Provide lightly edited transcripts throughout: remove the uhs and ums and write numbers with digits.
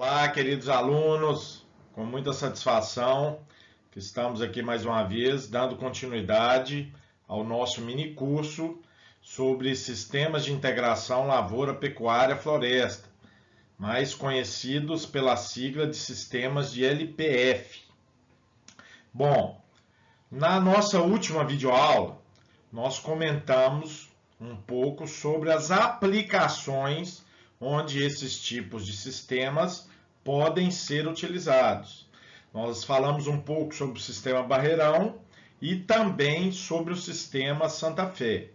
Olá, queridos alunos, com muita satisfação que estamos aqui mais uma vez, dando continuidade ao nosso mini curso sobre sistemas de integração lavoura-pecuária-floresta, mais conhecidos pela sigla de sistemas de LPF. Bom, na nossa última videoaula, nós comentamos um pouco sobre as aplicações onde esses tipos de sistemas podem ser utilizados. Nós falamos um pouco sobre o sistema Barreirão e também sobre o sistema Santa Fé.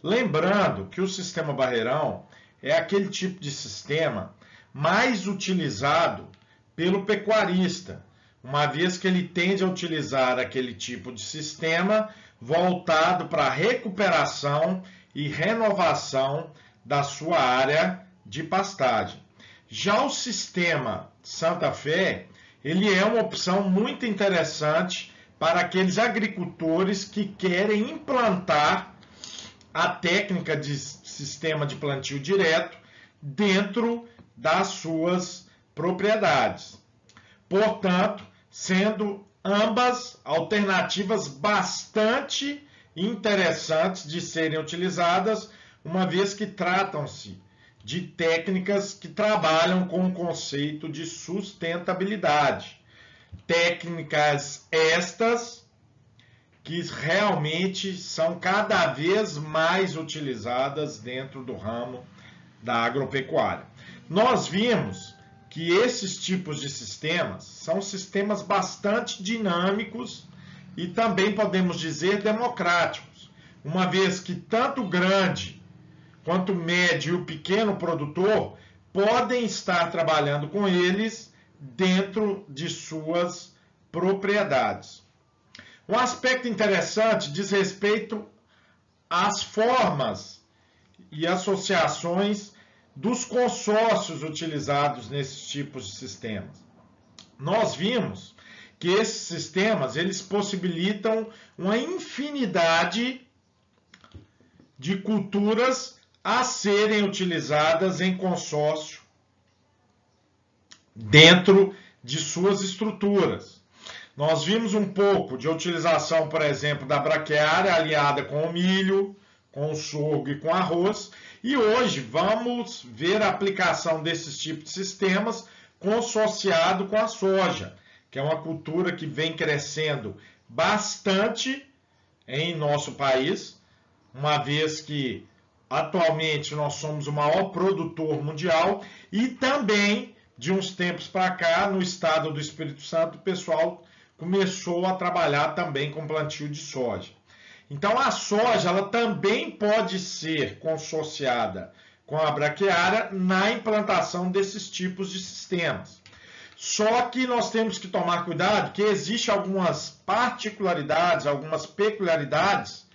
Lembrando que o sistema Barreirão é aquele tipo de sistema mais utilizado pelo pecuarista, uma vez que ele tende a utilizar aquele tipo de sistema voltado para a recuperação e renovação da sua área de pastagem. Já o sistema Santa Fé, ele é uma opção muito interessante para aqueles agricultores que querem implantar a técnica de sistema de plantio direto dentro das suas propriedades. Portanto, sendo ambas alternativas bastante interessantes de serem utilizadas, uma vez que tratam-se de técnicas que trabalham com o conceito de sustentabilidade. Técnicas estas que realmente são cada vez mais utilizadas dentro do ramo da agropecuária. Nós vimos que esses tipos de sistemas são sistemas bastante dinâmicos e também podemos dizer democráticos, uma vez que tanto o grande quanto o médio e o pequeno produtor podem estar trabalhando com eles dentro de suas propriedades. Um aspecto interessante diz respeito às formas e associações dos consórcios utilizados nesses tipos de sistemas. Nós vimos que esses sistemas eles possibilitam uma infinidade de culturas a serem utilizadas em consórcio dentro de suas estruturas. Nós vimos um pouco de utilização, por exemplo, da braquiária aliada com o milho, com o sorgo e com o arroz, e hoje vamos ver a aplicação desses tipos de sistemas consociado com a soja, que é uma cultura que vem crescendo bastante em nosso país, uma vez que atualmente nós somos o maior produtor mundial e também, de uns tempos para cá, no estado do Espírito Santo, o pessoal começou a trabalhar também com plantio de soja. Então a soja ela também pode ser consociada com a braquiária na implantação desses tipos de sistemas. Só que nós temos que tomar cuidado que existem algumas particularidades, algumas peculiaridades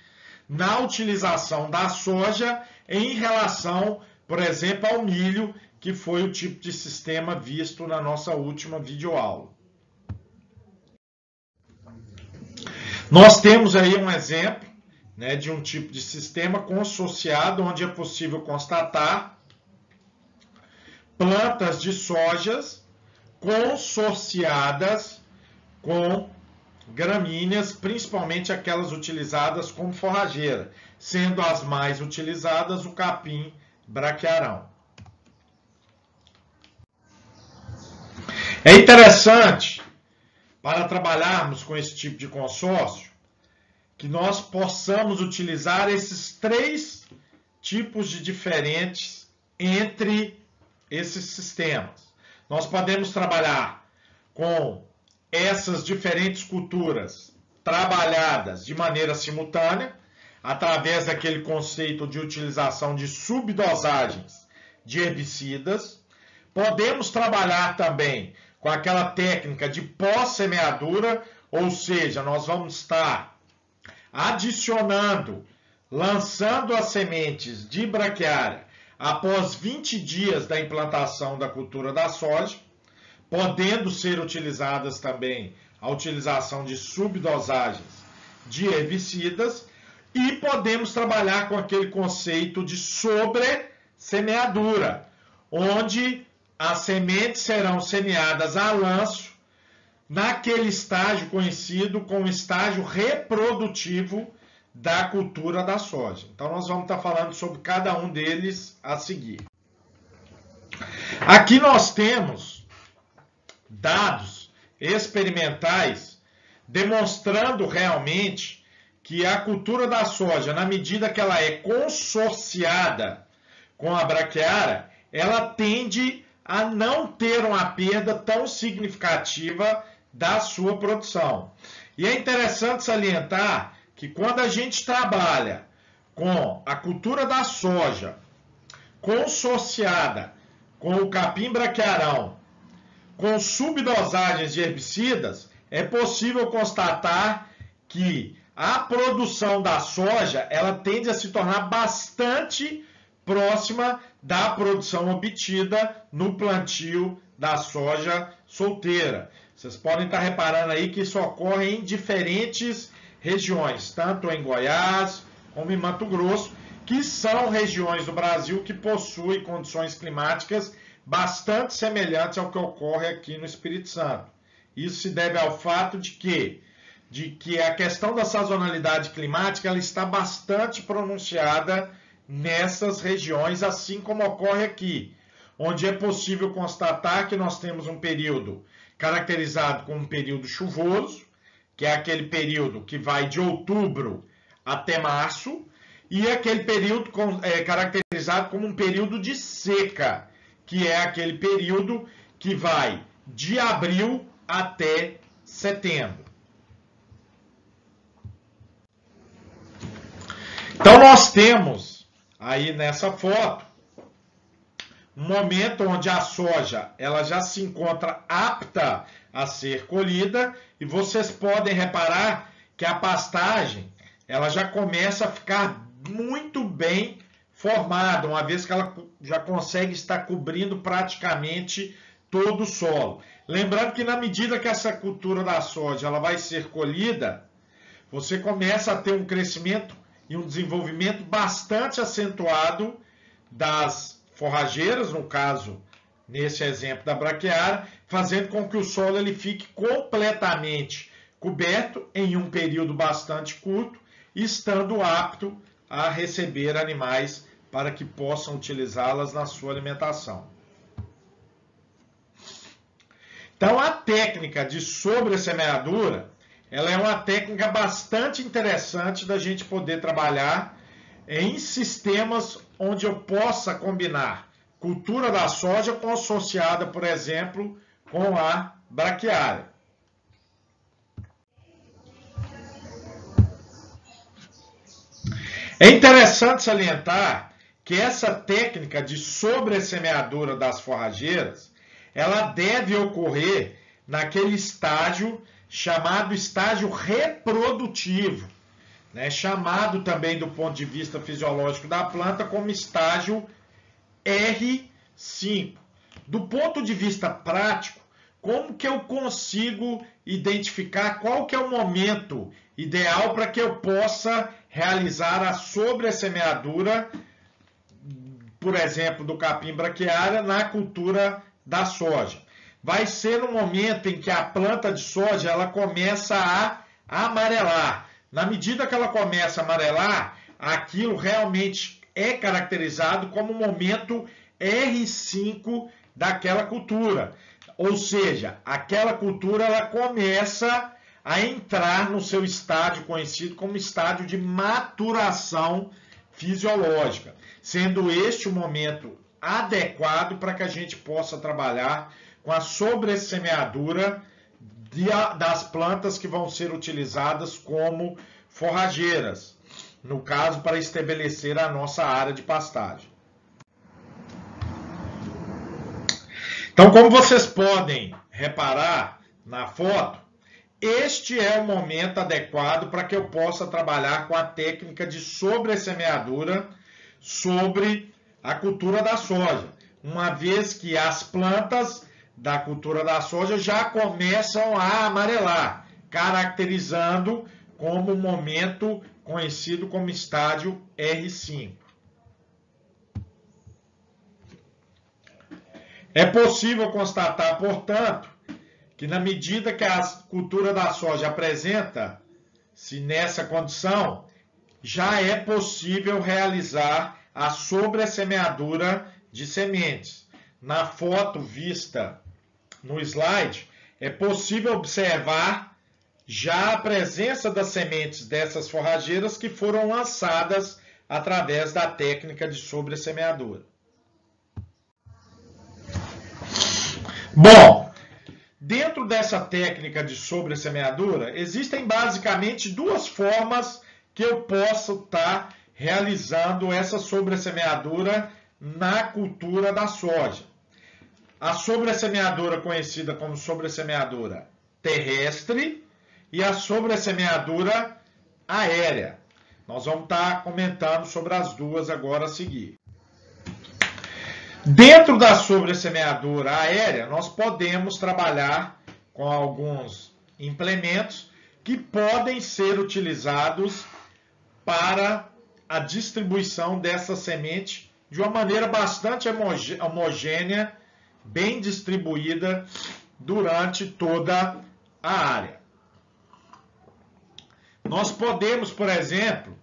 na utilização da soja em relação, por exemplo, ao milho, que foi o tipo de sistema visto na nossa última videoaula. Nós temos aí um exemplo, né, de um tipo de sistema consociado, onde é possível constatar plantas de sojas consorciadas com gramíneas, principalmente aquelas utilizadas como forrageira, sendo as mais utilizadas o capim braquiarão. É interessante, para trabalharmos com esse tipo de consórcio, que nós possamos utilizar esses três tipos de diferentes entre esses sistemas. Nós podemos trabalhar com essas diferentes culturas trabalhadas de maneira simultânea, através daquele conceito de utilização de subdosagens de herbicidas. Podemos trabalhar também com aquela técnica de pós-semeadura, ou seja, nós vamos estar adicionando, lançando as sementes de braquiária após 20 dias da implantação da cultura da soja, podendo ser utilizadas também a utilização de subdosagens de herbicidas, e podemos trabalhar com aquele conceito de sobre-semeadura, onde as sementes serão semeadas a lanço naquele estágio conhecido como estágio reprodutivo da cultura da soja. Então, nós vamos estar falando sobre cada um deles a seguir. Aqui nós temos dados experimentais demonstrando realmente que a cultura da soja, na medida que ela é consorciada com a braquiária, ela tende a não ter uma perda tão significativa da sua produção. E é interessante salientar que quando a gente trabalha com a cultura da soja consorciada com o capim braquiarão, com subdosagens de herbicidas, é possível constatar que a produção da soja ela tende a se tornar bastante próxima da produção obtida no plantio da soja solteira. Vocês podem estar reparando aí que isso ocorre em diferentes regiões, tanto em Goiás como em Mato Grosso, que são regiões do Brasil que possuem condições climáticas bastante semelhantes ao que ocorre aqui no Espírito Santo. Isso se deve ao fato de que a questão da sazonalidade climática ela está bastante pronunciada nessas regiões, assim como ocorre aqui, onde é possível constatar que nós temos um período caracterizado como um período chuvoso, que é aquele período que vai de outubro até março, e aquele período caracterizado como um período de seca, que é aquele período que vai de abril até setembro. Então nós temos aí nessa foto um momento onde a soja ela já se encontra apta a ser colhida e vocês podem reparar que a pastagem ela já começa a ficar muito bem formada, uma vez que ela já consegue estar cobrindo praticamente todo o solo. Lembrando que na medida que essa cultura da soja ela vai ser colhida, você começa a ter um crescimento e um desenvolvimento bastante acentuado das forrageiras, no caso, nesse exemplo da braquiária, fazendo com que o solo ele fique completamente coberto em um período bastante curto, estando apto a receber animais para que possam utilizá-las na sua alimentação. Então, a técnica de sobressemeadura, ela é uma técnica bastante interessante da gente poder trabalhar em sistemas onde eu possa combinar cultura da soja associada, por exemplo, com a braquiária. É interessante salientar que essa técnica de sobressemeadura das forrageiras, ela deve ocorrer naquele estágio chamado estágio reprodutivo, né? Chamado também do ponto de vista fisiológico da planta como estágio R5. Do ponto de vista prático, como que eu consigo identificar qual que é o momento ideal para que eu possa realizar a sobressemeadura, por exemplo, do capim braquiária na cultura da soja? Vai ser no momento em que a planta de soja ela começa a amarelar. Na medida que ela começa a amarelar, aquilo realmente é caracterizado como o momento R5 daquela cultura. Ou seja, aquela cultura ela começa a entrar no seu estágio conhecido como estádio de maturação fisiológica, sendo este o momento adequado para que a gente possa trabalhar com a sobressemeadura das plantas que vão ser utilizadas como forrageiras, no caso para estabelecer a nossa área de pastagem. Então, como vocês podem reparar na foto, este é o momento adequado para que eu possa trabalhar com a técnica de sobressemeadura sobre a cultura da soja, uma vez que as plantas da cultura da soja já começam a amarelar, caracterizando como um momento conhecido como estágio R5. É possível constatar, portanto, que na medida que a cultura da soja apresenta-se nessa condição, já é possível realizar a sobressemeadura de sementes. Na foto vista no slide, é possível observar já a presença das sementes dessas forrageiras que foram lançadas através da técnica de sobressemeadura. Bom, dentro dessa técnica de sobressemeadura, existem basicamente duas formas que eu posso estar realizando essa sobressemeadura na cultura da soja. A sobressemeadura conhecida como sobressemeadura terrestre e a sobressemeadura aérea. Nós vamos estar comentando sobre as duas agora a seguir. Dentro da sobressemeadura aérea, nós podemos trabalhar com alguns implementos que podem ser utilizados para a distribuição dessa semente de uma maneira bastante homogênea, bem distribuída durante toda a área. Nós podemos, por exemplo,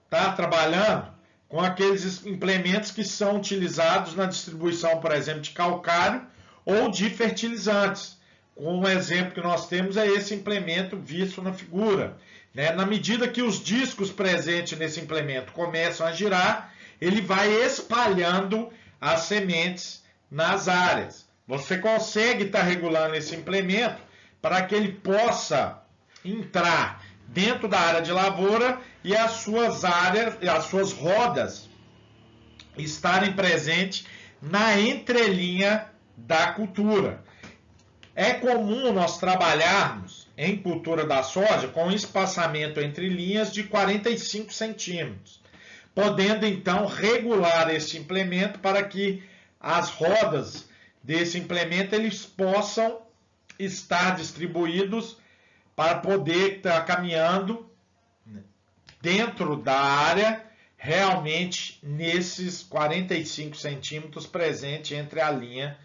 estar trabalhando com aqueles implementos que são utilizados na distribuição, por exemplo, de calcário ou de fertilizantes. Um exemplo que nós temos é esse implemento visto na figura. Na medida que os discos presentes nesse implemento começam a girar, ele vai espalhando as sementes nas áreas. Você consegue estar regulando esse implemento para que ele possa entrar dentro da área de lavoura e as suas rodas estarem presentes na entrelinha da cultura. É comum nós trabalharmos em cultura da soja com espaçamento entre linhas de 45 centímetros, podendo então regular esse implemento para que as rodas desse implemento eles possam estar distribuídos para poder estar caminhando dentro da área, realmente nesses 45 centímetros presente entre a linha,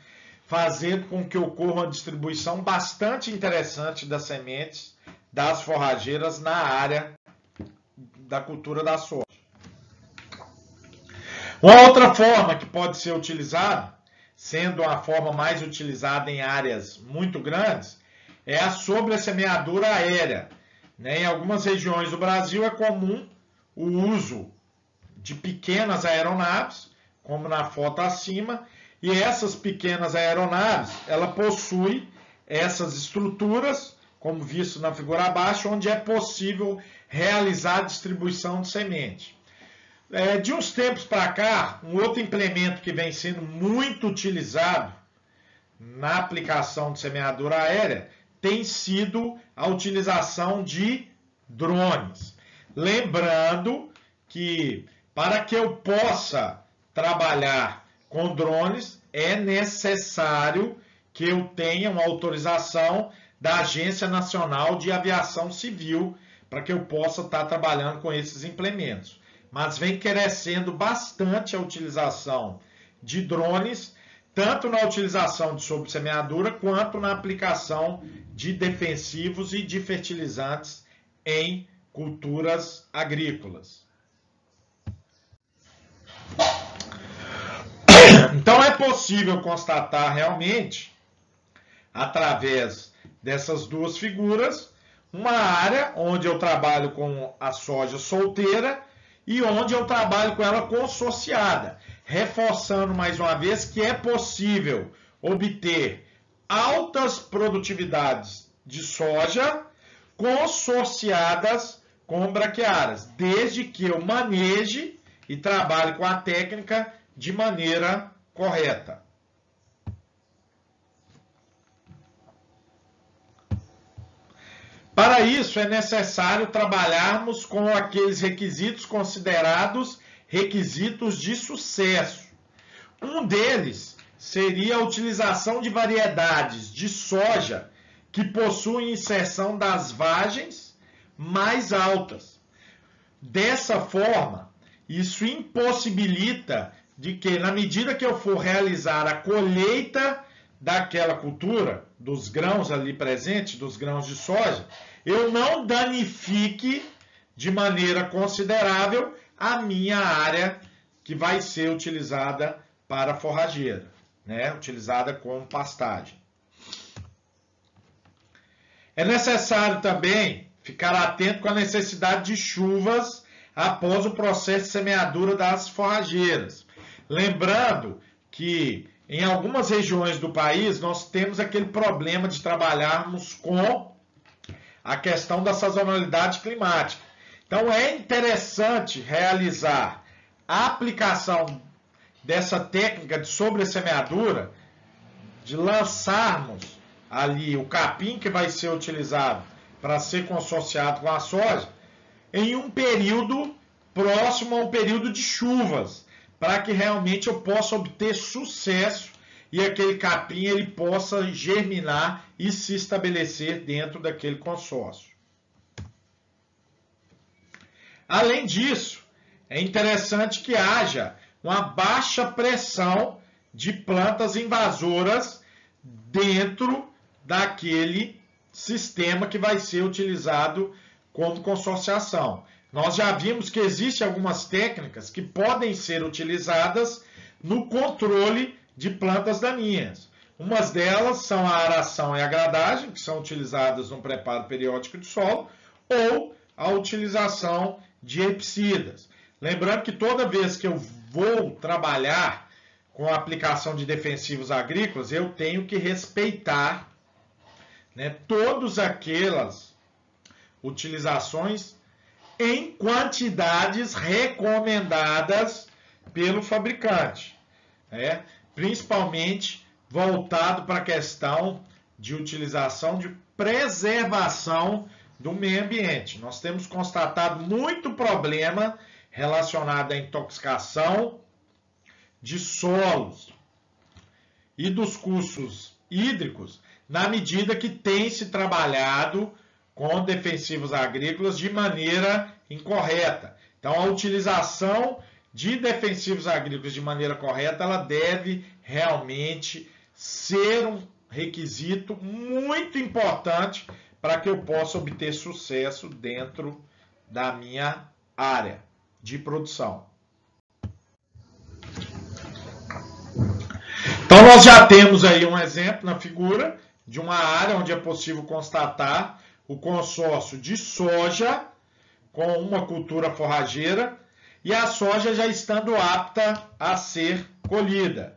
fazendo com que ocorra uma distribuição bastante interessante das sementes das forrageiras na área da cultura da soja. Uma outra forma que pode ser utilizada, sendo a forma mais utilizada em áreas muito grandes, é a sobressemeadura aérea. Em algumas regiões do Brasil é comum o uso de pequenas aeronaves, como na foto acima, e essas pequenas aeronaves, ela possui essas estruturas, como visto na figura abaixo, onde é possível realizar a distribuição de semente. De uns tempos para cá, um outro implemento que vem sendo muito utilizado na aplicação de semeadura aérea tem sido a utilização de drones. Lembrando que para que eu possa trabalhar com drones, é necessário que eu tenha uma autorização da Agência Nacional de Aviação Civil para que eu possa estar trabalhando com esses implementos. Mas vem crescendo bastante a utilização de drones, tanto na utilização de sobressemeadura, quanto na aplicação de defensivos e de fertilizantes em culturas agrícolas. Então é possível constatar realmente, através dessas duas figuras, uma área onde eu trabalho com a soja solteira e onde eu trabalho com ela consociada, reforçando mais uma vez que é possível obter altas produtividades de soja consorciadas com braquiárias, desde que eu maneje e trabalhe com a técnica de maneira correta. Para isso, é necessário trabalharmos com aqueles requisitos considerados requisitos de sucesso. Um deles seria a utilização de variedades de soja que possuem inserção das vagens mais altas. Dessa forma, isso impossibilita de que, na medida que eu for realizar a colheita daquela cultura, dos grãos ali presentes, dos grãos de soja, eu não danifique de maneira considerável a minha área que vai ser utilizada para forrageira, né? Utilizada como pastagem. É necessário também ficar atento com a necessidade de chuvas após o processo de semeadura das forrageiras. Lembrando que em algumas regiões do país nós temos aquele problema de trabalharmos com a questão da sazonalidade climática. Então é interessante realizar a aplicação dessa técnica de sobressemeadura, de lançarmos ali o capim que vai ser utilizado para ser consorciado com a soja, em um período próximo a um período de chuvas, para que realmente eu possa obter sucesso e aquele capim ele possa germinar e se estabelecer dentro daquele consórcio. Além disso, é interessante que haja uma baixa pressão de plantas invasoras dentro daquele sistema que vai ser utilizado como consorciação. Nós já vimos que existem algumas técnicas que podem ser utilizadas no controle de plantas daninhas. Umas delas são a aração e a gradagem, que são utilizadas no preparo periódico de solo, ou a utilização de herbicidas. Lembrando que toda vez que eu vou trabalhar com a aplicação de defensivos agrícolas, eu tenho que respeitar, né, todas aquelas utilizações em quantidades recomendadas pelo fabricante, né? Principalmente voltado para a questão de utilização de preservação do meio ambiente. Nós temos constatado muito problema relacionado à intoxicação de solos e dos cursos hídricos, na medida que tem se trabalhado com defensivos agrícolas de maneira incorreta. Então, a utilização de defensivos agrícolas de maneira correta, ela deve realmente ser um requisito muito importante para que eu possa obter sucesso dentro da minha área de produção. Então, nós já temos aí um exemplo na figura de uma área onde é possível constatar o consórcio de soja com uma cultura forrageira e a soja já estando apta a ser colhida.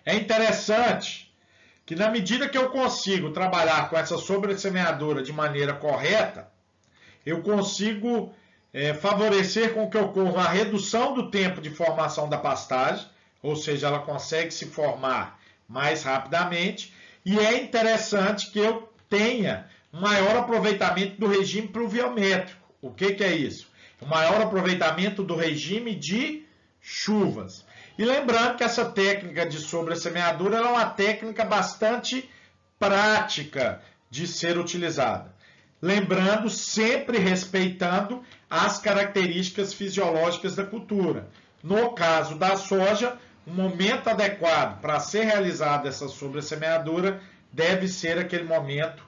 É interessante que, na medida que eu consigo trabalhar com essa sobressemeadura de maneira correta, eu consigo favorecer com que ocorra a redução do tempo de formação da pastagem, ou seja, ela consegue se formar mais rapidamente, e é interessante que eu tenha um maior aproveitamento do regime pluviométrico. O que é isso? O maior aproveitamento do regime de chuvas. E lembrando que essa técnica de sobressemeadura é uma técnica bastante prática de ser utilizada. Lembrando, sempre respeitando as características fisiológicas da cultura. No caso da soja, o momento adequado para ser realizada essa sobressemeadura deve ser aquele momento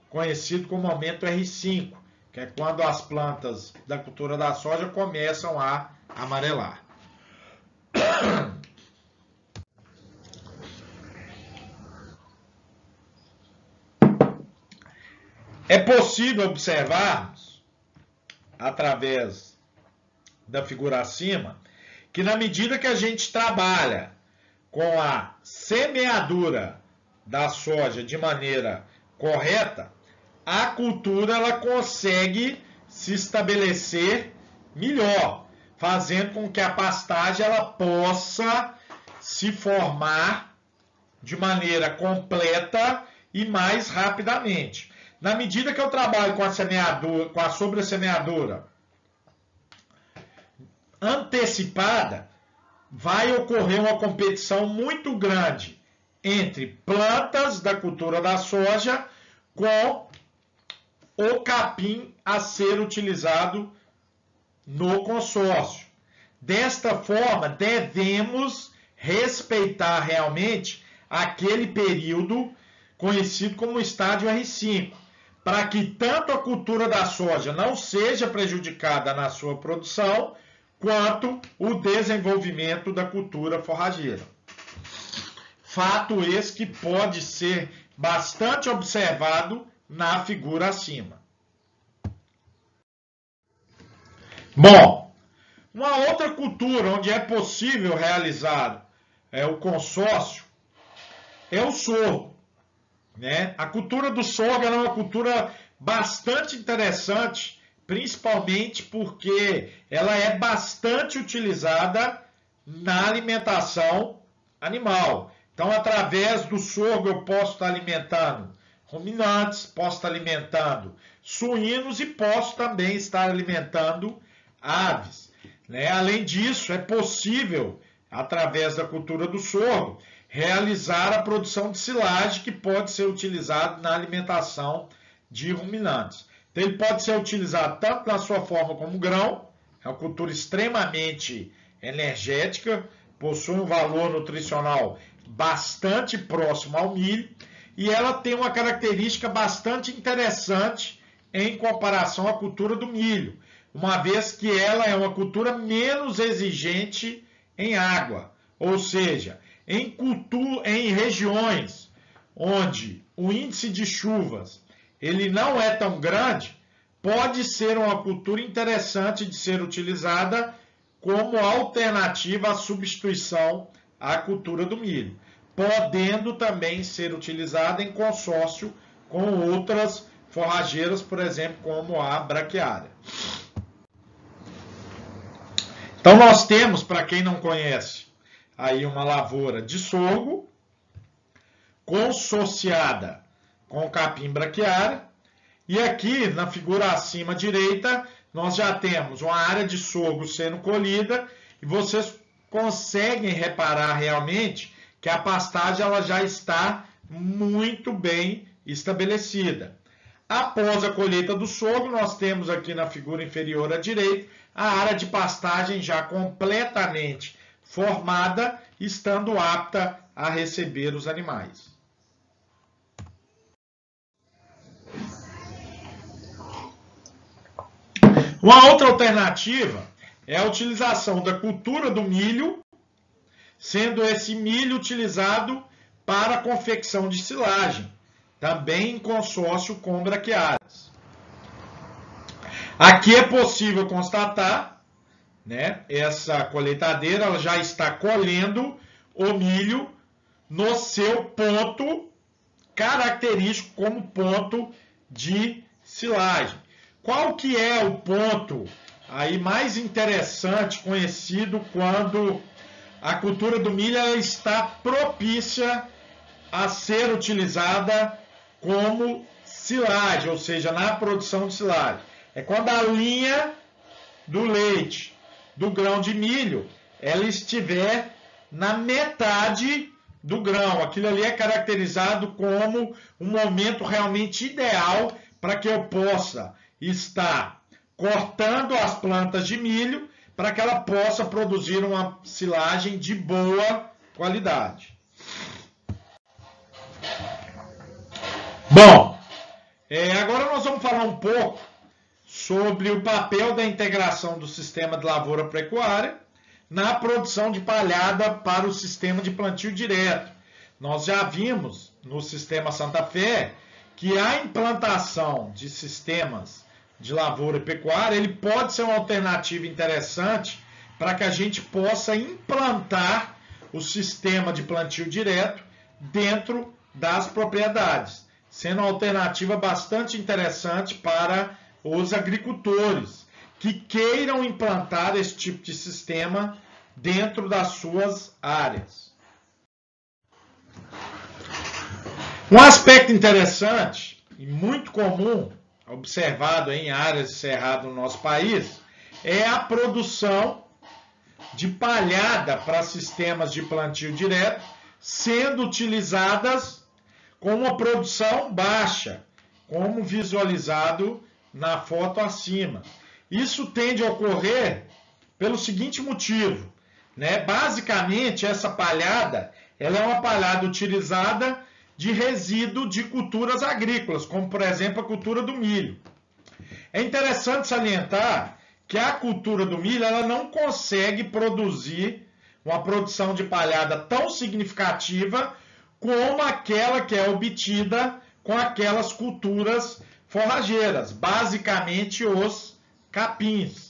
conhecido como momento R5, que é quando as plantas da cultura da soja começam a amarelar. É possível observarmos, através da figura acima, que na medida que a gente trabalha com a semeadura da soja de maneira correta, a cultura ela consegue se estabelecer melhor, fazendo com que a pastagem ela possa se formar de maneira completa e mais rapidamente. Na medida que eu trabalho com a semeadura, com a sobressemeadura antecipada, vai ocorrer uma competição muito grande entre plantas da cultura da soja com o capim a ser utilizado no consórcio. Desta forma, devemos respeitar realmente aquele período conhecido como estádio R5, para que tanto a cultura da soja não seja prejudicada na sua produção, quanto o desenvolvimento da cultura forrageira. Fato esse que pode ser bastante observado na figura acima. Bom, uma outra cultura onde é possível realizar o consórcio é o sorgo. Né? A cultura do sorgo é uma cultura bastante interessante, principalmente porque ela é bastante utilizada na alimentação animal. Então, através do sorgo, eu posso estar alimentando ruminantes, posso estar alimentando suínos e posso também estar alimentando aves. Né? Além disso, é possível, através da cultura do sorgo, realizar a produção de silagem que pode ser utilizado na alimentação de ruminantes. Então, ele pode ser utilizado tanto na sua forma como grão, é uma cultura extremamente energética, possui um valor nutricional bastante próximo ao milho, e ela tem uma característica bastante interessante em comparação à cultura do milho, uma vez que ela é uma cultura menos exigente em água, ou seja, em regiões onde o índice de chuvas ele não é tão grande, pode ser uma cultura interessante de ser utilizada como alternativa à substituição à cultura do milho, podendo também ser utilizada em consórcio com outras forrageiras, por exemplo, como a braquiária. Então nós temos, para quem não conhece, aí uma lavoura de sorgo consociada com capim braquiária, e aqui na figura acima à direita nós já temos uma área de sorgo sendo colhida e vocês conseguem reparar realmente que a pastagem ela já está muito bem estabelecida. Após a colheita do sorgo, nós temos aqui na figura inferior à direita a área de pastagem já completamente formada, estando apta a receber os animais. Uma outra alternativa é a utilização da cultura do milho, sendo esse milho utilizado para a confecção de silagem, também em consórcio com braquiárias. Aqui é possível constatar, né, essa colheitadeira ela já está colhendo o milho no seu ponto característico como ponto de silagem. Qual que é o ponto aí mais interessante, conhecido quando a cultura do milho ela está propícia a ser utilizada como silagem, ou seja, na produção de silagem? É quando a linha do leite do grão de milho ela estiver na metade do grão. Aquilo ali é caracterizado como um momento realmente ideal para que eu possa estar cortando as plantas de milho para que ela possa produzir uma silagem de boa qualidade. Bom, agora nós vamos falar um pouco sobre o papel da integração do sistema de lavoura-pecuária na produção de palhada para o sistema de plantio direto. Nós já vimos no sistema Santa Fé que a implantação de sistemas de lavoura e pecuária ele pode ser uma alternativa interessante para que a gente possa implantar o sistema de plantio direto dentro das propriedades, sendo uma alternativa bastante interessante para os agricultores que queiram implantar esse tipo de sistema dentro das suas áreas. Um aspecto interessante e muito comum, observado em áreas de cerrado no nosso país, é a produção de palhada para sistemas de plantio direto, sendo utilizadas com uma produção baixa, como visualizado na foto acima. Isso tende a ocorrer pelo seguinte motivo, né? Basicamente, essa palhada, ela é uma palhada utilizada de resíduo de culturas agrícolas, como, por exemplo, a cultura do milho. É interessante salientar que a cultura do milho ela não consegue produzir uma produção de palhada tão significativa como aquela que é obtida com aquelas culturas forrageiras, basicamente os capins.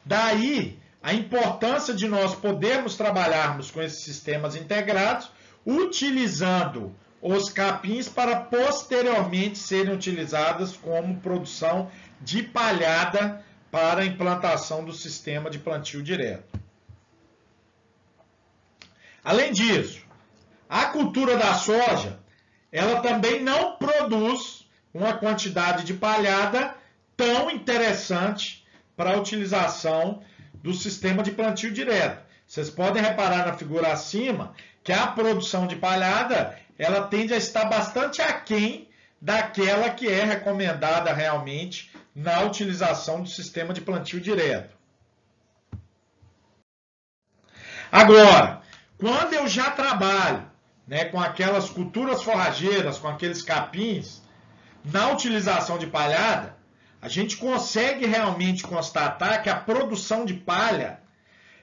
Daí a importância de nós podermos trabalharmos com esses sistemas integrados, utilizando os capins para posteriormente serem utilizadas como produção de palhada para a implantação do sistema de plantio direto. Além disso, a cultura da soja, ela também não produz uma quantidade de palhada tão interessante para a utilização do sistema de plantio direto. Vocês podem reparar na figura acima que a produção de palhada ela tende a estar bastante aquém daquela que é recomendada realmente na utilização do sistema de plantio direto. Agora, quando eu já trabalho, né, com aquelas culturas forrageiras, com aqueles capins, na utilização de palhada, a gente consegue realmente constatar que a produção de palha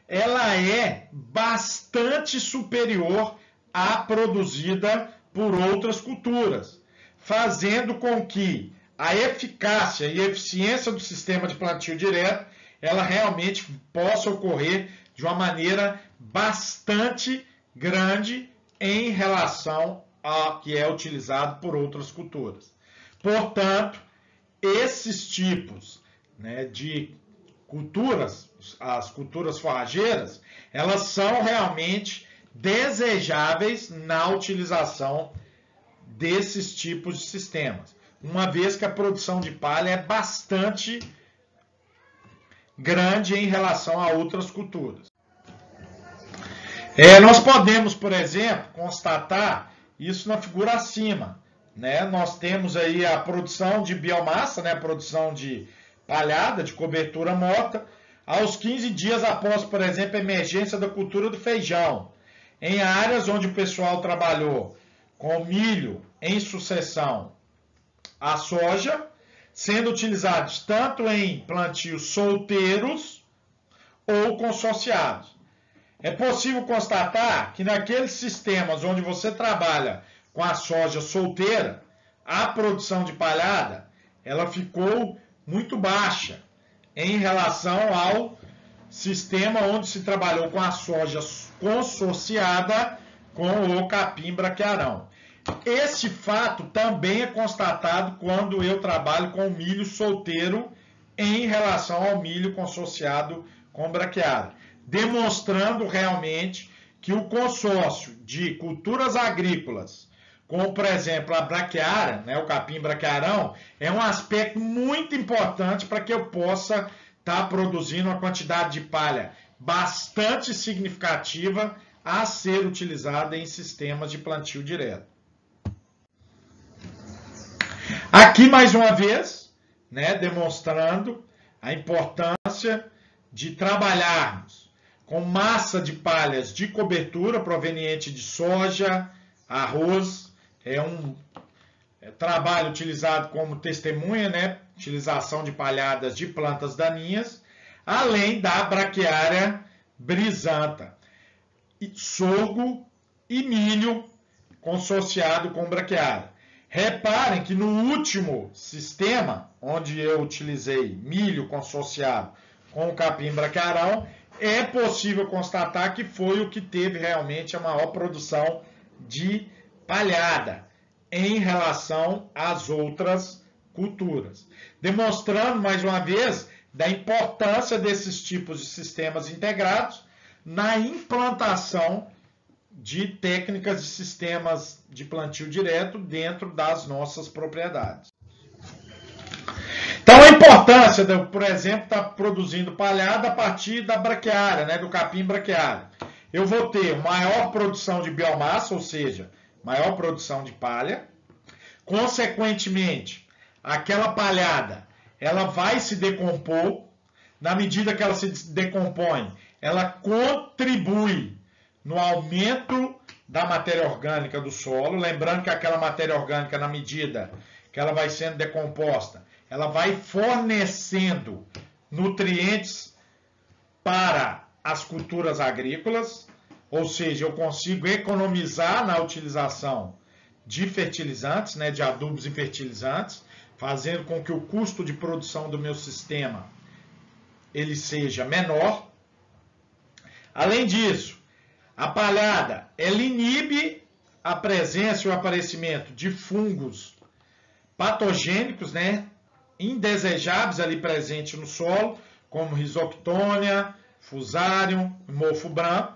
ela é bastante superior à produzida por outras culturas, fazendo com que a eficácia e eficiência do sistema de plantio direto ela realmente possa ocorrer de uma maneira bastante grande em relação ao que é utilizado por outras culturas. Portanto, esses tipos, né, de culturas, as culturas forrageiras, elas são realmente desejáveis na utilização desses tipos de sistemas, uma vez que a produção de palha é bastante grande em relação a outras culturas. Nós podemos, por exemplo, constatar isso na figura acima, né? Nós temos aí a produção de biomassa, né? A produção de palhada, de cobertura morta, aos 15 dias após, por exemplo, a emergência da cultura do feijão, em áreas onde o pessoal trabalhou com milho em sucessão à soja, sendo utilizados tanto em plantios solteiros ou consorciados. É possível constatar que naqueles sistemas onde você trabalha com a soja solteira, a produção de palhada ela ficou muito baixa em relação ao sistema onde se trabalhou com a soja consorciada com o capim braquiarão. Esse fato também é constatado quando eu trabalho com o milho solteiro em relação ao milho consorciado com braquiária, demonstrando realmente que o consórcio de culturas agrícolas, como por exemplo a braquiária, né, o capim braquiarão, é um aspecto muito importante para que eu possa estar produzindo uma quantidade de palha bastante significativa a ser utilizada em sistemas de plantio direto. Aqui mais uma vez, né, demonstrando a importância de trabalharmos com massa de palhas de cobertura proveniente de soja, arroz, é um trabalho utilizado como testemunha, né? Utilização de palhadas de plantas daninhas, além da braquiária brisanta, sorgo e milho consorciado com braquiária. Reparem que no último sistema, onde eu utilizei milho consorciado com o capim braquiarão, é possível constatar que foi o que teve realmente a maior produção de palhada em relação às outras culturas, demonstrando mais uma vez da importância desses tipos de sistemas integrados na implantação de técnicas de sistemas de plantio direto dentro das nossas propriedades. Então a importância de, por exemplo, estar produzindo palhada a partir da braquiária, né, do capim braquiário. Eu vou ter maior produção de biomassa, ou seja, maior produção de palha. Consequentemente, aquela palhada ela vai se decompor na medida que ela se decompõe, ela contribui no aumento da matéria orgânica do solo. Lembrando que aquela matéria orgânica, na medida que ela vai sendo decomposta, ela vai fornecendo nutrientes para as culturas agrícolas, ou seja, eu consigo economizar na utilização de fertilizantes, né, de adubos e fertilizantes, fazendo com que o custo de produção do meu sistema ele seja menor. Além disso, a palhada ela inibe a presença e o aparecimento de fungos patogênicos, né, indesejáveis ali presentes no solo, como Rhizoctonia, Fusarium, mofo branco.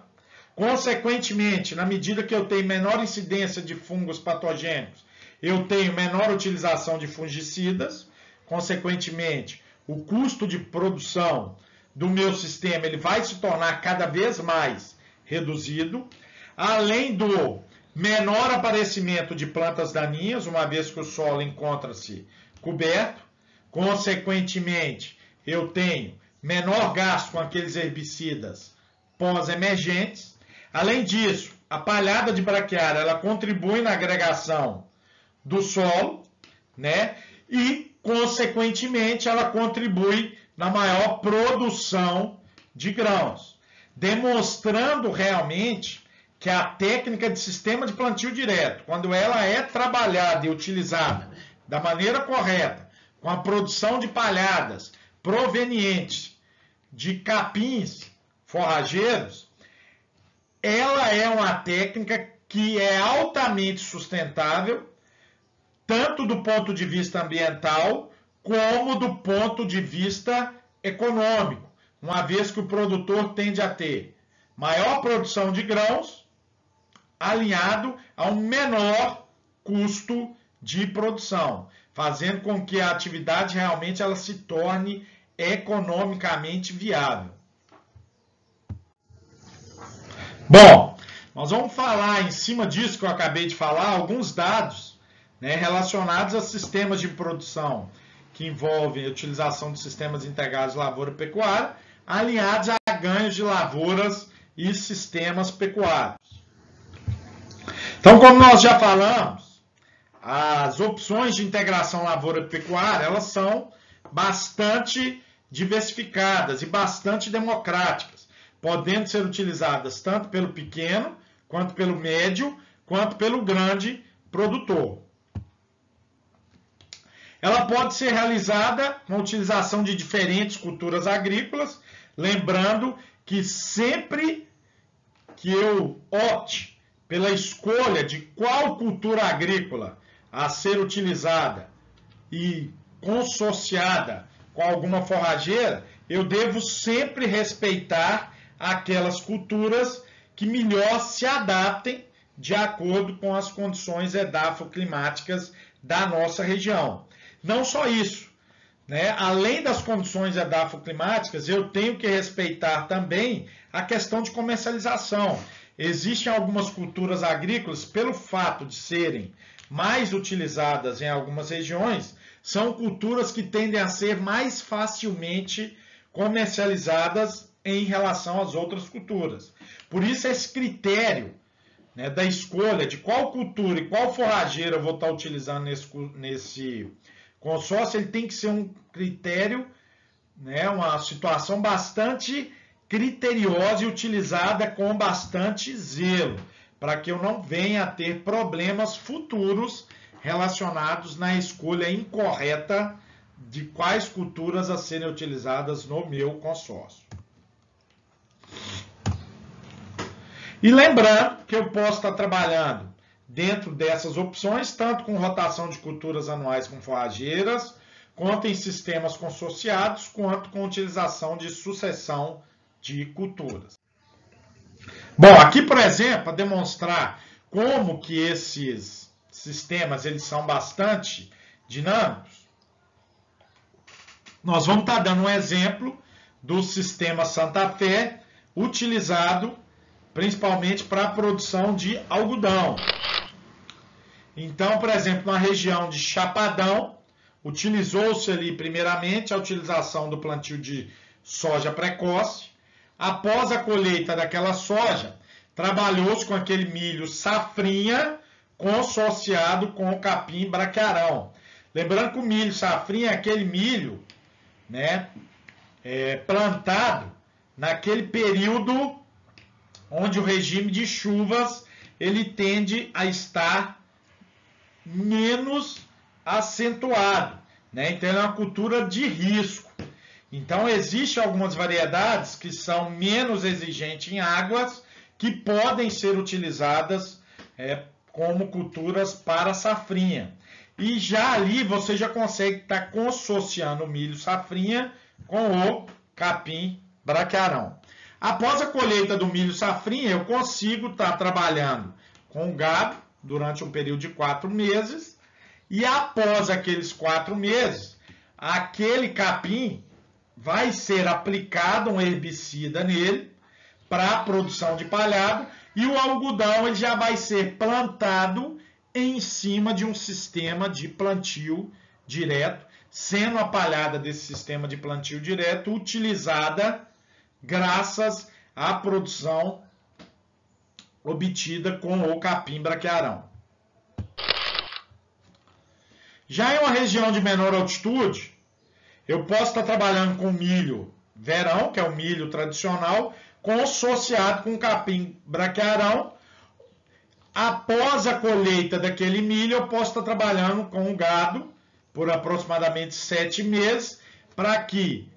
Consequentemente, na medida que eu tenho menor incidência de fungos patogênicos, eu tenho menor utilização de fungicidas. Consequentemente, o custo de produção do meu sistema ele vai se tornar cada vez mais reduzido, além do menor aparecimento de plantas daninhas, uma vez que o solo encontra-se coberto. Consequentemente, eu tenho menor gasto com aqueles herbicidas pós-emergentes. Além disso, a palhada de braquiária ela contribui na agregação do solo, né? E, consequentemente, ela contribui na maior produção de grãos, demonstrando realmente que a técnica de sistema de plantio direto, quando ela é trabalhada e utilizada da maneira correta, com a produção de palhadas provenientes de capins forrageiros, ela é uma técnica que é altamente sustentável, tanto do ponto de vista ambiental, como do ponto de vista econômico, uma vez que o produtor tende a ter maior produção de grãos, alinhado a um menor custo de produção, fazendo com que a atividade realmente ela se torne economicamente viável. Bom, nós vamos falar em cima disso que eu acabei de falar, alguns dados, né, relacionados a sistemas de produção que envolvem a utilização de sistemas integrados de lavoura e pecuária, alinhados a ganhos de lavouras e sistemas pecuários. Então, como nós já falamos, as opções de integração lavoura e pecuária, elas são bastante diversificadas e bastante democráticas, podendo ser utilizadas tanto pelo pequeno, quanto pelo médio, quanto pelo grande produtor. Ela pode ser realizada com a utilização de diferentes culturas agrícolas, lembrando que sempre que eu opte pela escolha de qual cultura agrícola a ser utilizada e consociada com alguma forrageira, eu devo sempre respeitar aquelas culturas que melhor se adaptem de acordo com as condições edafoclimáticas da nossa região. Não só isso, né? Além das condições edafoclimáticas, eu tenho que respeitar também a questão de comercialização. Existem algumas culturas agrícolas, pelo fato de serem mais utilizadas em algumas regiões, são culturas que tendem a ser mais facilmente comercializadas em relação às outras culturas. Por isso, esse critério, né, da escolha de qual cultura e qual forrageira eu vou estar utilizando nesse consórcio, ele tem que ser um critério, né, uma situação bastante criteriosa e utilizada com bastante zelo, para que eu não venha a ter problemas futuros relacionados na escolha incorreta de quais culturas a serem utilizadas no meu consórcio. E lembrando que eu posso estar trabalhando dentro dessas opções, tanto com rotação de culturas anuais com forrageiras, quanto em sistemas consorciados, quanto com utilização de sucessão de culturas. Bom, aqui, por exemplo, para demonstrar como que esses sistemas eles são bastante dinâmicos, nós vamos estar dando um exemplo do sistema Santa Fé, utilizado principalmente para a produção de algodão. Então, por exemplo, na região de Chapadão, utilizou-se ali primeiramente a utilização do plantio de soja precoce. Após a colheita daquela soja, trabalhou-se com aquele milho safrinha consociado com o capim braquiarão. Lembrando que o milho safrinha é aquele milho, né, plantado naquele período onde o regime de chuvas ele tende a estar menos acentuado, né? Então é uma cultura de risco. Então existem algumas variedades que são menos exigentes em águas que podem ser utilizadas como culturas para safrinha. E já ali você já consegue estar consociando o milho safrinha com o capim braquiarão. Após a colheita do milho safrinha, eu consigo estar trabalhando com o gado durante um período de 4 meses. E após aqueles 4 meses, aquele capim vai ser aplicado um herbicida nele para a produção de palhado. E o algodão ele já vai ser plantado em cima de um sistema de plantio direto, sendo a palhada desse sistema de plantio direto utilizada graças à produção obtida com o capim braquiarão. Já em uma região de menor altitude, eu posso estar trabalhando com milho verão, que é o milho tradicional, consociado com capim braquiarão. Após a colheita daquele milho, eu posso estar trabalhando com o gado por aproximadamente 7 meses, para que,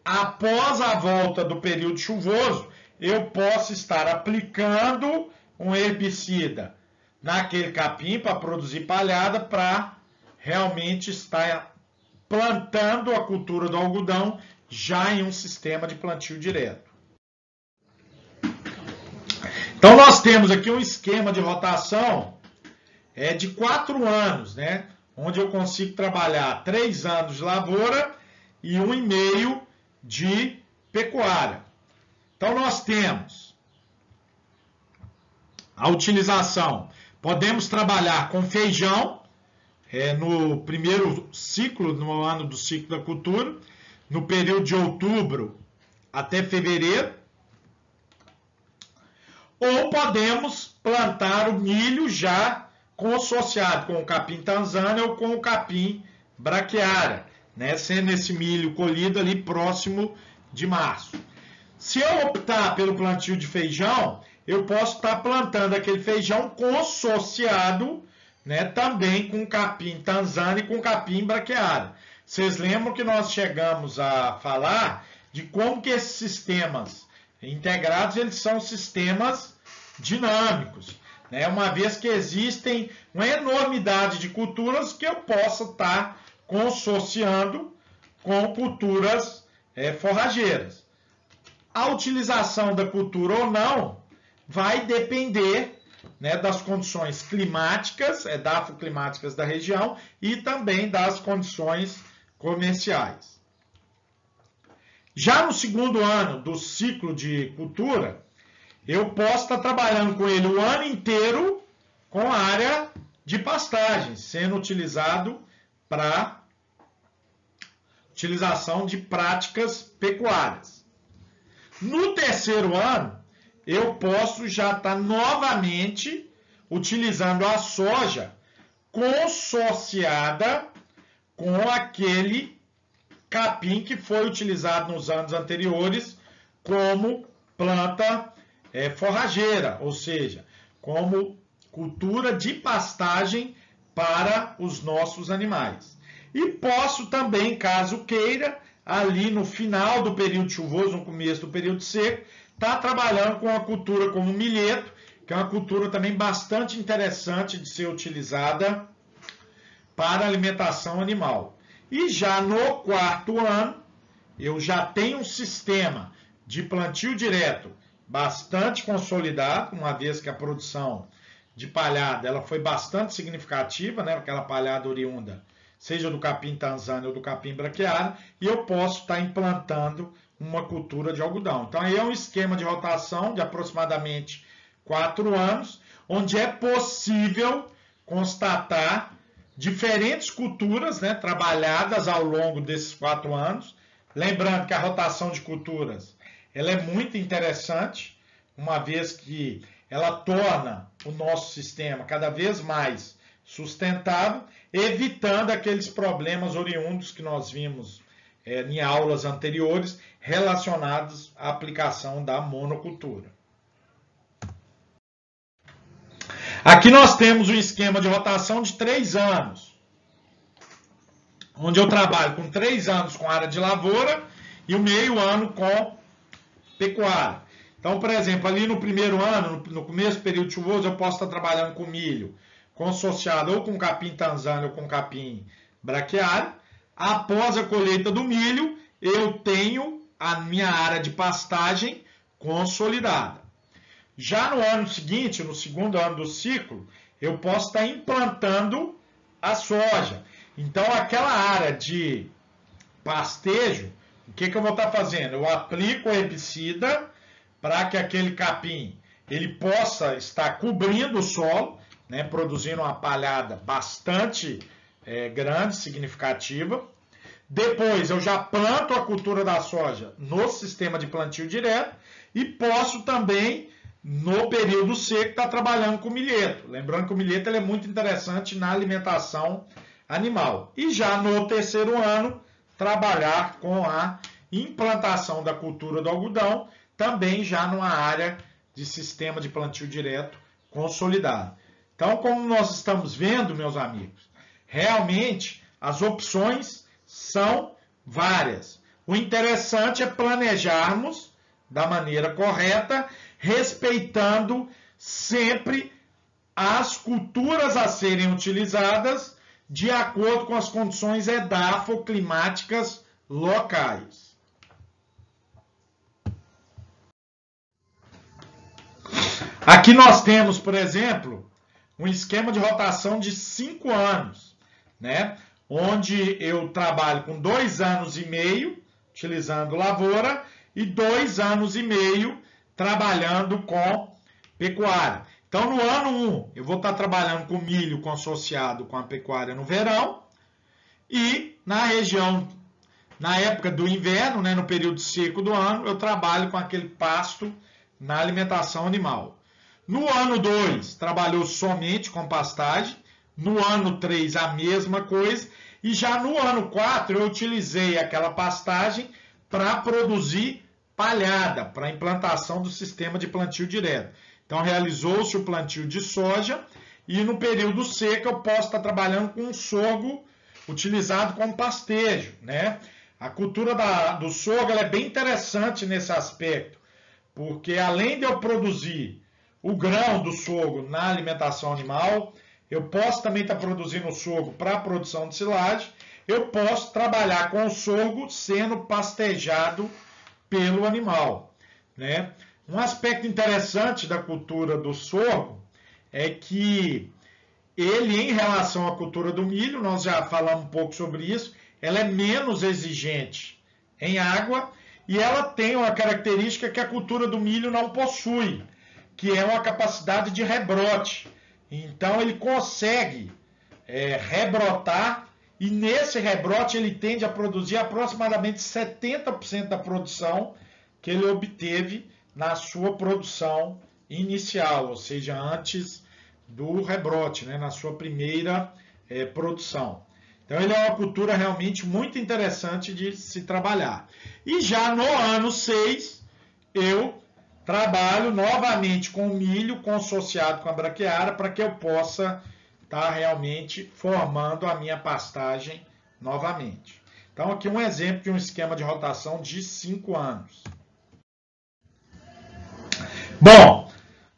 após a volta do período chuvoso, eu possa estar aplicando um herbicida naquele capim para produzir palhada, para realmente estar plantando a cultura do algodão já em um sistema de plantio direto. Então nós temos aqui um esquema de rotação de 4 anos, né? Onde eu consigo trabalhar 3 anos de lavoura e 1,5 de pecuária. Então nós temos a utilização. Podemos trabalhar com feijão no primeiro ciclo, no ano do ciclo da cultura, no período de outubro até fevereiro. Ou podemos plantar o milho já consociado com o capim tanzânia ou com o capim braquiária, né? Sendo esse milho colhido ali próximo de março. Se eu optar pelo plantio de feijão, eu posso estar plantando aquele feijão consociado, né, também com capim tanzânia e com capim braquiária. Vocês lembram que nós chegamos a falar de como que esses sistemas integrados eles são sistemas dinâmicos, né? Uma vez que existem uma enormidade de culturas que eu possa estar consociando com culturas forrageiras. A utilização da cultura ou não vai depender, né, das condições climáticas, edafoclimáticas da região e também das condições comerciais. Já no segundo ano do ciclo de cultura, eu posso estar trabalhando com ele o ano inteiro com a área de pastagem, sendo utilizado para utilização de práticas pecuárias. No terceiro ano, eu posso já estar novamente utilizando a soja consociada com aquele capim que foi utilizado nos anos anteriores como planta forrageira, ou seja, como cultura de pastagem para os nossos animais. E posso também, caso queira, ali no final do período chuvoso, no começo do período seco, estar trabalhando com a cultura como milheto, que é uma cultura também bastante interessante de ser utilizada para alimentação animal. E já no quarto ano, eu já tenho um sistema de plantio direto bastante consolidado, uma vez que a produção de palhada ela foi bastante significativa, né? Aquela palhada oriunda, seja do capim tanzânia ou do capim braquiária, e eu posso estar implantando uma cultura de algodão. Então, aí é um esquema de rotação de aproximadamente 4 anos, onde é possível constatar diferentes culturas, né, trabalhadas ao longo desses 4 anos, Lembrando que a rotação de culturas ela é muito interessante, uma vez que ela torna o nosso sistema cada vez mais sustentável, evitando aqueles problemas oriundos que nós vimos em aulas anteriores relacionados à aplicação da monocultura. Aqui nós temos um esquema de rotação de 3 anos, onde eu trabalho com 3 anos com área de lavoura e o meio ano com pecuária. Então, por exemplo, ali no primeiro ano, no começo do período chuvoso, eu posso estar trabalhando com milho consociado ou com capim tanzânia ou com capim braquiário. Após a colheita do milho, eu tenho a minha área de pastagem consolidada. Já no ano seguinte, no segundo ano do ciclo, eu posso estar implantando a soja. Então, aquela área de pastejo, o que eu vou estar fazendo? Eu aplico o herbicida para que aquele capim ele possa estar cobrindo o solo, né, produzindo uma palhada bastante grande, significativa. Depois eu já planto a cultura da soja no sistema de plantio direto e posso também, no período seco, estar trabalhando com milheto. Lembrando que o milheto ele é muito interessante na alimentação animal. E já no terceiro ano, trabalhar com a implantação da cultura do algodão, também já numa área de sistema de plantio direto consolidado. Então, como nós estamos vendo, meus amigos, realmente as opções são várias. O interessante é planejarmos da maneira correta, respeitando sempre as culturas a serem utilizadas de acordo com as condições edafoclimáticas locais. Aqui nós temos, por exemplo, um esquema de rotação de 5 anos, né? Onde eu trabalho com 2 anos e meio utilizando lavoura e 2 anos e meio trabalhando com pecuária. Então, no ano 1, eu vou estar trabalhando com milho associado com a pecuária no verão e na região, na época do inverno, né, no período seco do ano, eu trabalho com aquele pasto na alimentação animal. No ano 2, trabalhou somente com pastagem. No ano 3, a mesma coisa. E já no ano 4, eu utilizei aquela pastagem para produzir palhada, para a implantação do sistema de plantio direto. Então, realizou-se o plantio de soja e no período seco eu posso estar trabalhando com sorgo utilizado como pastejo, né? A cultura do sorgo ela é bem interessante nesse aspecto, porque além de eu produzir o grão do sorgo na alimentação animal, eu posso também estar produzindo o sorgo para a produção de silagem, eu posso trabalhar com o sorgo sendo pastejado pelo animal, né? Um aspecto interessante da cultura do sorgo é que ele, em relação à cultura do milho, nós já falamos um pouco sobre isso, ela é menos exigente em água e ela tem uma característica que a cultura do milho não possui, que é uma capacidade de rebrote. Então ele consegue rebrotar e nesse rebrote ele tende a produzir aproximadamente 70% da produção que ele obteve na sua produção inicial, ou seja, antes do rebrote, né, na sua primeira produção. Então ele é uma cultura realmente muito interessante de se trabalhar. E já no ano 6, eu trabalho novamente com milho consociado com a braquiária para que eu possa estar realmente formando a minha pastagem novamente. Então aqui um exemplo de um esquema de rotação de 5 anos. Bom,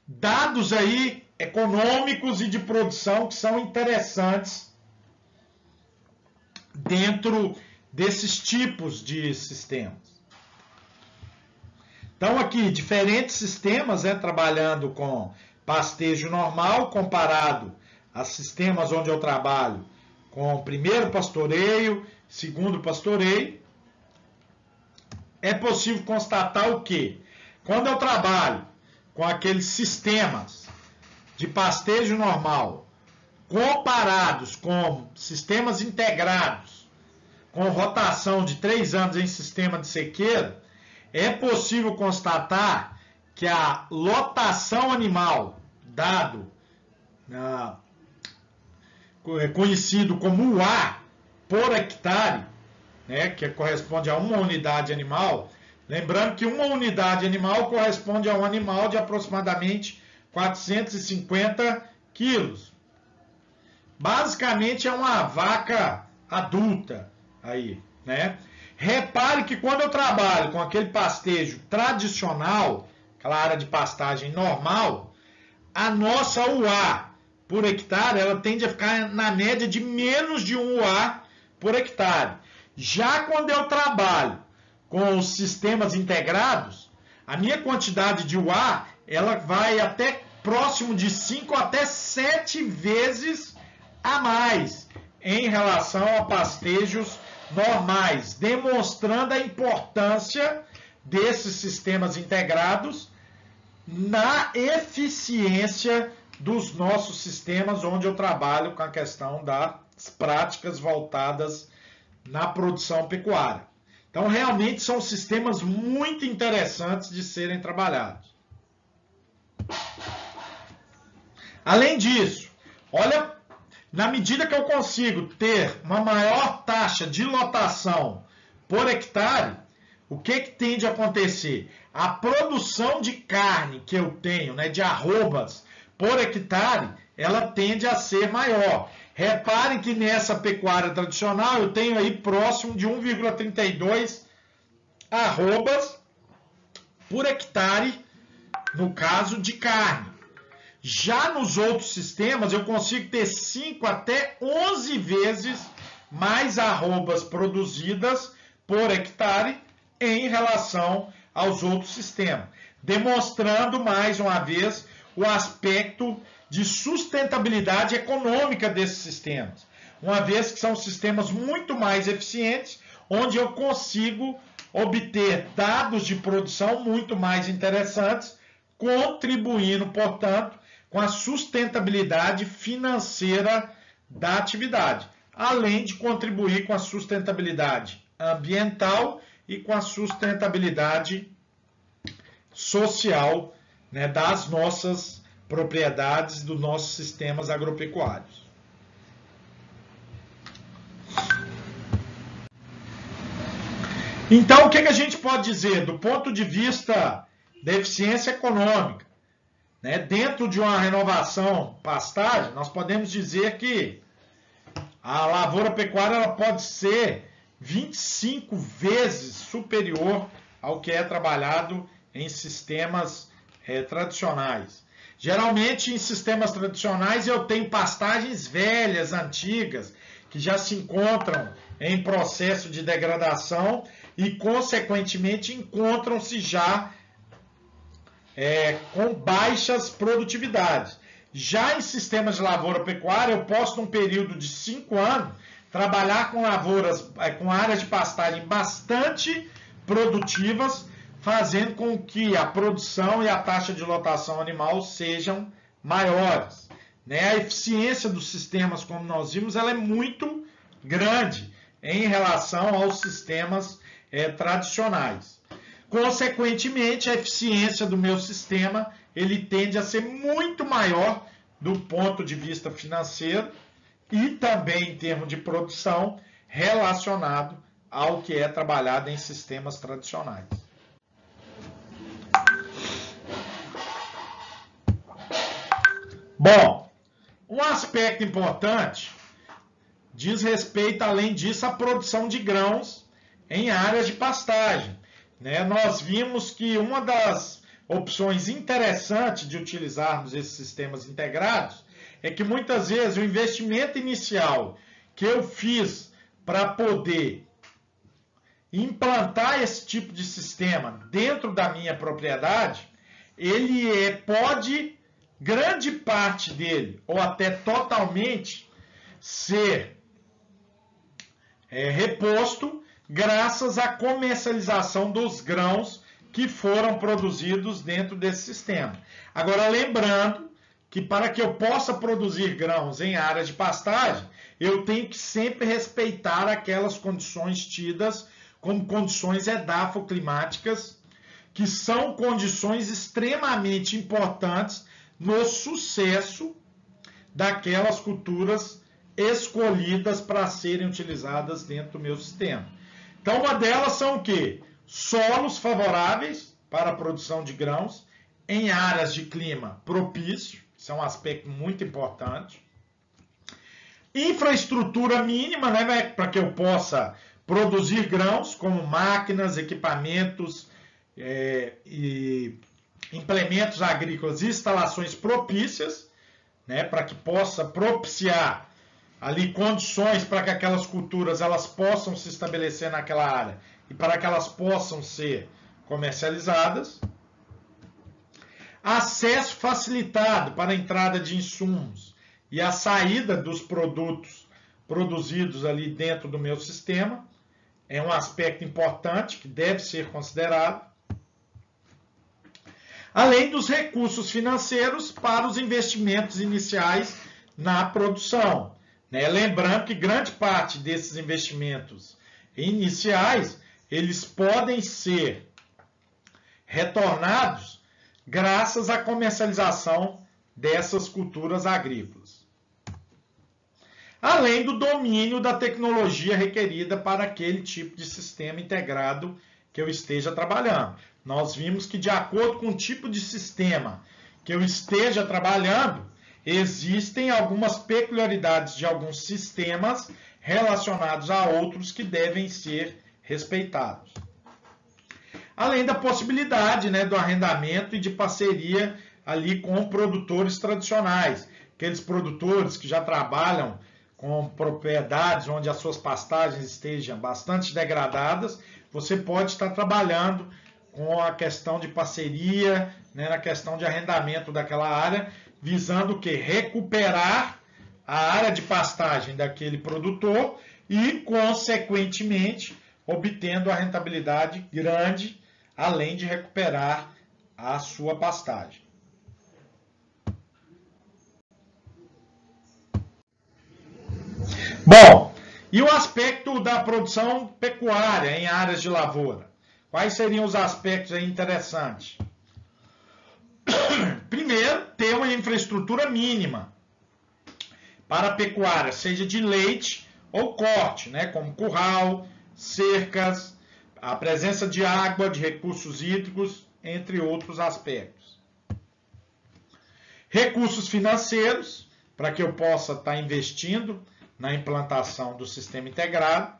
dados aí econômicos e de produção que são interessantes dentro desses tipos de sistemas. Então aqui, diferentes sistemas, trabalhando com pastejo normal comparado a sistemas onde eu trabalho com primeiro pastoreio, segundo pastoreio. É possível constatar o quê? Quando eu trabalho com aqueles sistemas de pastejo normal comparados com sistemas integrados, com rotação de 3 anos em sistema de sequeiro, é possível constatar que a lotação animal, dado conhecido como UA por hectare, né, que corresponde a uma unidade animal, lembrando que uma unidade animal corresponde a um animal de aproximadamente 450 quilos. Basicamente é uma vaca adulta aí, né? Repare que quando eu trabalho com aquele pastejo tradicional, aquela área de pastagem normal, a nossa UA por hectare, ela tende a ficar na média de menos de 1 UA por hectare. Já quando eu trabalho com os sistemas integrados, a minha quantidade de UA, ela vai até próximo de 5 até 7 vezes a mais em relação a pastejos normais, demonstrando a importância desses sistemas integrados na eficiência dos nossos sistemas, onde eu trabalho com a questão das práticas voltadas na produção pecuária. Então, realmente são sistemas muito interessantes de serem trabalhados. Além disso, olha, na medida que eu consigo ter uma maior taxa de lotação por hectare, o que tende a acontecer? A produção de carne que eu tenho, né, de arrobas por hectare, ela tende a ser maior. Reparem que nessa pecuária tradicional eu tenho aí próximo de 1,32 arrobas por hectare, no caso de carne. Já nos outros sistemas eu consigo ter 5 até 11 vezes mais arrobas produzidas por hectare em relação aos outros sistemas, demonstrando mais uma vez o aspecto de sustentabilidade econômica desses sistemas, uma vez que são sistemas muito mais eficientes, onde eu consigo obter dados de produção muito mais interessantes, contribuindo, portanto, com a sustentabilidade financeira da atividade, além de contribuir com a sustentabilidade ambiental e com a sustentabilidade social, né, das nossas propriedades, dos nossos sistemas agropecuários. Então, o que a gente pode dizer do ponto de vista da eficiência econômica? Né, dentro de uma renovação pastagem, nós podemos dizer que a lavoura pecuária ela pode ser 25 vezes superior ao que é trabalhado em sistemas tradicionais. Geralmente, em sistemas tradicionais, eu tenho pastagens velhas, antigas, que já se encontram em processo de degradação e, consequentemente, encontram-se já com baixas produtividades. Já em sistemas de lavoura pecuária, eu posso, num período de 5 anos, trabalhar com lavouras, com áreas de pastagem bastante produtivas, fazendo com que a produção e a taxa de lotação animal sejam maiores. Né? A eficiência dos sistemas, como nós vimos, ela é muito grande em relação aos sistemas tradicionais. Consequentemente, a eficiência do meu sistema ele tende a ser muito maior do ponto de vista financeiro e também em termos de produção relacionado ao que é trabalhado em sistemas tradicionais. Bom, um aspecto importante diz respeito, além disso, à produção de grãos em áreas de pastagem. Né? Nós vimos que uma das opções interessantes de utilizarmos esses sistemas integrados é que muitas vezes o investimento inicial que eu fiz para poder implantar esse tipo de sistema dentro da minha propriedade, ele pode, grande parte dele, ou até totalmente, ser reposto graças à comercialização dos grãos que foram produzidos dentro desse sistema. Agora, lembrando que para que eu possa produzir grãos em áreas de pastagem, eu tenho que sempre respeitar aquelas condições tidas como condições edafoclimáticas, que são condições extremamente importantes no sucesso daquelas culturas escolhidas para serem utilizadas dentro do meu sistema. Então, uma delas são o quê? Solos favoráveis para a produção de grãos em áreas de clima propício, isso é um aspecto muito importante. Infraestrutura mínima, né, para que eu possa produzir grãos, como máquinas, equipamentos e implementos agrícolas e instalações propícias, né, para que possa propiciar ali condições para que aquelas culturas elas possam se estabelecer naquela área e para que elas possam ser comercializadas. Acesso facilitado para a entrada de insumos e a saída dos produtos produzidos ali dentro do meu sistema é um aspecto importante que deve ser considerado. Além dos recursos financeiros para os investimentos iniciais na produção. Lembrando que grande parte desses investimentos iniciais, eles podem ser retornados graças à comercialização dessas culturas agrícolas. Além do domínio da tecnologia requerida para aquele tipo de sistema integrado que eu esteja trabalhando. Nós vimos que, de acordo com o tipo de sistema que eu esteja trabalhando, existem algumas peculiaridades de alguns sistemas relacionados a outros que devem ser respeitados. Além da possibilidade, do arrendamento e de parceria ali com produtores tradicionais, aqueles produtores que já trabalham com propriedades onde as suas pastagens estejam bastante degradadas, você pode estar trabalhando com a questão de parceria, na questão de arrendamento daquela área, visando o quê? Recuperar a área de pastagem daquele produtor e, consequentemente, obtendo a rentabilidade grande, além de recuperar a sua pastagem. Bom, e o aspecto da produção pecuária em áreas de lavoura? Quais seriam os aspectos aí interessantes? Primeiro, ter uma infraestrutura mínima para a pecuária, seja de leite ou corte, como curral, cercas, a presença de água, de recursos hídricos, entre outros aspectos. Recursos financeiros, para que eu possa estar investindo na implantação do sistema integrado.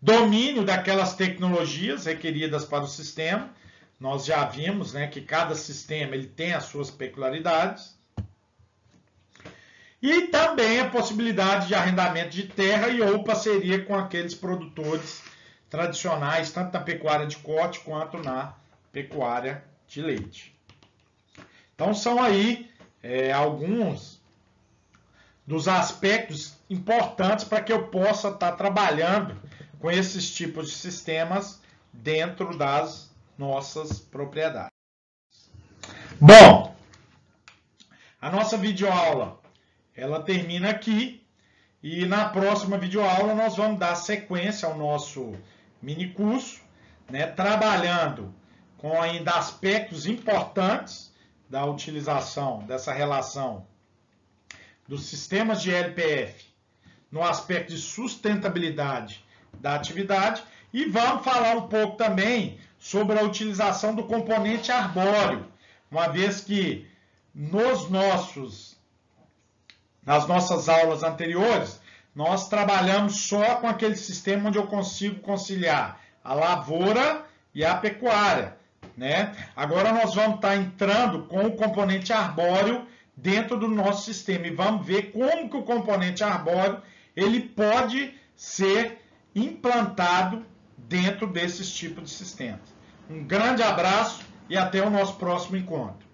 Domínio daquelas tecnologias requeridas para o sistema. Nós já vimos que cada sistema ele tem as suas peculiaridades. E também a possibilidade de arrendamento de terra e ou parceria com aqueles produtores tradicionais, tanto na pecuária de corte quanto na pecuária de leite. Então são aí alguns dos aspectos importantes para que eu possa estar trabalhando com esses tipos de sistemas dentro das nossas propriedades. Bom, a nossa videoaula ela termina aqui e na próxima videoaula nós vamos dar sequência ao nosso mini curso, trabalhando com ainda aspectos importantes da utilização dessa relação dos sistemas de LPF no aspecto de sustentabilidade da atividade e vamos falar um pouco também sobre a utilização do componente arbóreo, uma vez que nas nossas aulas anteriores nós trabalhamos só com aquele sistema onde eu consigo conciliar a lavoura e a pecuária, Agora nós vamos estar entrando com o componente arbóreo dentro do nosso sistema e vamos ver como que o componente arbóreo ele pode ser implantado dentro desses tipos de sistemas. Um grande abraço e até o nosso próximo encontro.